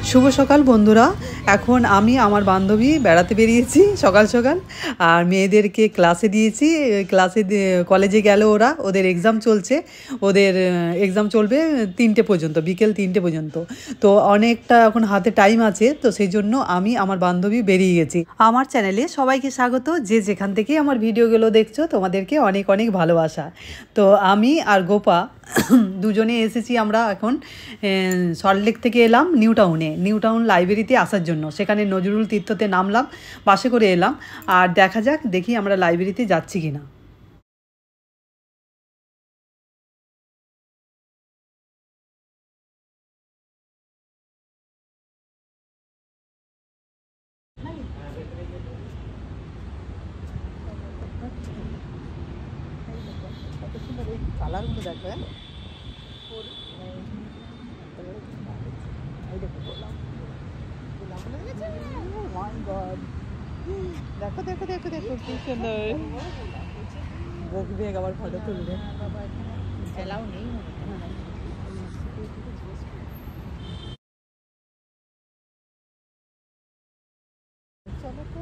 শুভ সকাল বন্ধুরা। এখন আমি আমার বান্ধবী বেড়াতে বেরিয়েছি সকাল সকাল, আর মেয়েদেরকে ক্লাসে দিয়েছি। কলেজে গেল ওরা, ওদের এক্সাম চলছে। ওদের এক্সাম চলবে 3টে পর্যন্ত, বিকেল 3টে পর্যন্ত। তো অনেকটা এখন হাতে টাইম আছে, তো সেই জন্য আমি আমার বান্ধবী বেরিয়ে গেছি। আমার চ্যানেলে সবাইকে স্বাগত। যে যেখান থেকে আমার ভিডিওগুলো দেখছো তোমাদেরকে অনেক অনেক ভালোবাসা। তো আমি আর গোপা দুজনে এসেছি আমরা এখন সল্টলেক থেকে এলাম নিউ টাউন লাইব্রেরিতে আসার জন্য। সেখানে নজরুল তীর্থতে নামলাম, বাসে করে এলাম। আর দেখা যাক, দেখি আমরা লাইব্রেরিতে যাচ্ছি কিনা। কালারগুলো দেখো, দেখো দেখো দেখো দেখো কি সুন্দর। বকবে আবার ফটো তুলবে, এলাও নেই। চলো তো,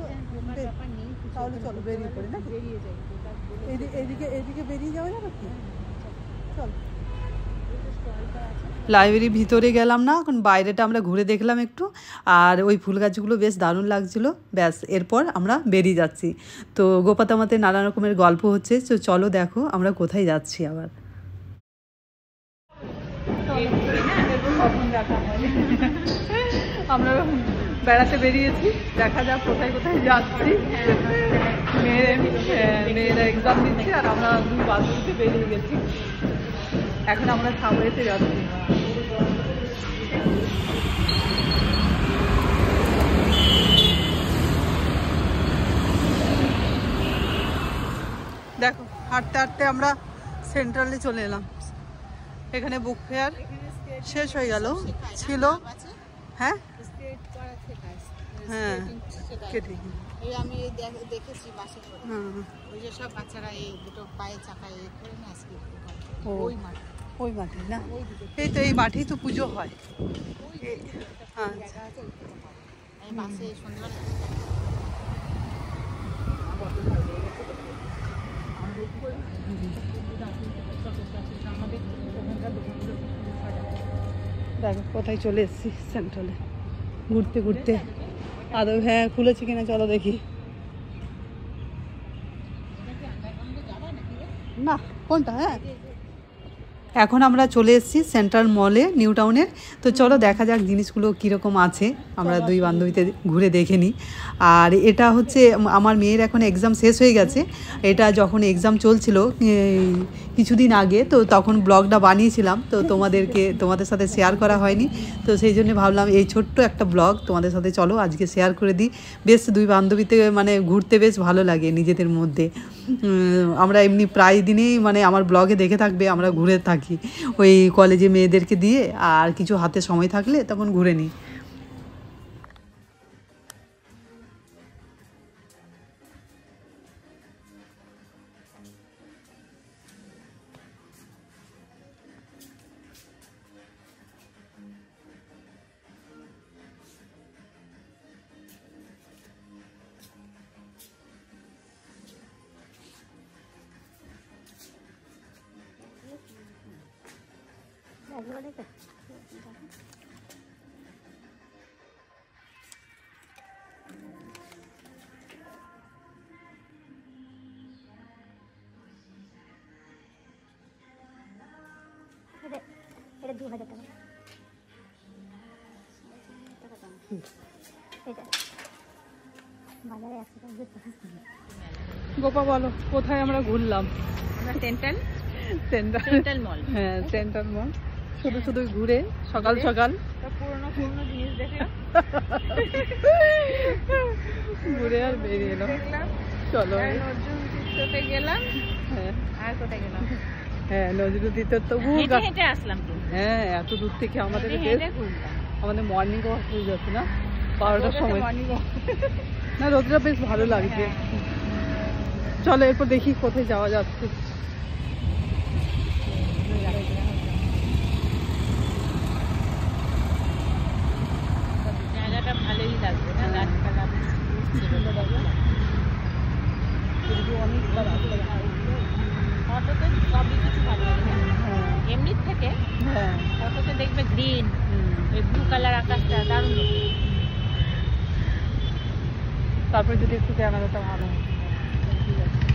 তাহলে চলো বেরিয়ে পড়ি না, বেরিয়ে যাই। এদিকে বেরিয়ে যাওয়া যাবে কি? চল। লাইব্রেরির ভিতরে গেলাম না, এখন বাইরেটা আমরা ঘুরে দেখলাম একটু। আর ওই ফুল গাছগুলো বেশ দারুণ লাগছিলো। ব্যাস, এরপর আমরা বেরিয়ে যাচ্ছি। তো গোপাতামাতে নানা রকমের গল্প হচ্ছে। তো চলো দেখো আমরা কোথায় যাচ্ছি আবার। আমরা বেড়াতে বেরিয়েছি, দেখা যাক কোথায় কোথায় যাচ্ছি। মেয়েরা এক্সাম দিচ্ছে আর আমরা দুই বান্ধবীতে বেরিয়ে গেছি। এখন আমরা সামনেতে যাচ্ছি। দেখো, হাঁটতে হাঁটতে আমরা সেন্ট্রালে চলে এলাম। এখানে বুক ফেয়ার শেষ হয়ে গেল, ছিল। হ্যাঁ হ্যাঁ, কেটে আমি দেখেছি বাসে করে। ওই যে সব বাচ্চারা এই দুটো পায়ে চাকায় করে না আজকে ওই মাঠে, ওই মাঠে না, এই তো এই মাঠেই তো পুজো হয়। হ্যাঁ, বাসে সন্ধ্যাবেলা দেখো কোথায় চলে এসেছি, সেন্ট্রালে ঘুরতে ঘুরতে। আদৌ হ্যাঁ খুলেছে কিনা চলো দেখি। না কোনটা? হ্যাঁ, এখন আমরা চলে এসেছি সেন্ট্রাল মলে নিউ টাউনের। তো চলো দেখা যাক জিনিসগুলো কীরকম আছে, আমরা দুই বান্ধবীতে ঘুরে দেখে নিই। আর এটা হচ্ছে আমার মেয়ের এখন এক্সাম শেষ হয়ে গেছে। এটা যখন এক্সাম চলছিল কিছুদিন আগে, তো তখন ব্লগটা বানিয়েছিলাম, তো তোমাদের সাথে শেয়ার করা হয়নি। তো সেই জন্য ভাবলাম এই ছোট্ট একটা ব্লগ তোমাদের সাথে চলো আজকে শেয়ার করে দিই। বেশ দুই বান্ধবীতে মানে ঘুরতে বেশ ভালো লাগে নিজেদের মধ্যে। আমরা এমনি প্রায় দিনেই মানে আমার ব্লগে দেখে থাকবে আমরা ঘুরে থাকি ওই কলেজে মেয়েদেরকে দিয়ে, আর কিছু হাতে সময় থাকলে তখন ঘুরে নিই। এটা 2000 টাকা। বাজারে 100 টাকা। গোপা বলো কোথায় আমরা ঘুরলাম? সেন্ট্রাল মল। হ্যাঁ, সেন্ট্রাল মল। শুধু ঘুরে সকাল সকাল পুরনো জিনিস দেখে ঘুরে আর বেরিয়ে এলাম। চলো নজরুল তীর্থতে গেলাম। হ্যাঁ, আর কোথায় গেলাম? হ্যাঁ নজরুল তীর্থ তো হেঁটে আসলাম। হ্যাঁ, এত দূর থেকে আমাদের মর্নিং ওয়াক হয়ে যাচ্ছে না, 12টার সময়। না রোদটা বেশ ভালো লাগছে। চলো এরপর দেখি কোথায় যাওয়া যাচ্ছে। ফটোতে সবই কিছু ভালো লাগে এমনি থেকে। হ্যাঁ ফটোতে দেখবে গ্রিন, ওই ব্লু কালার আকাশটা দারুণ লাগে। তারপরে যদি একটু ক্যামেরাটা ভালো হয়। ঠিক আছে।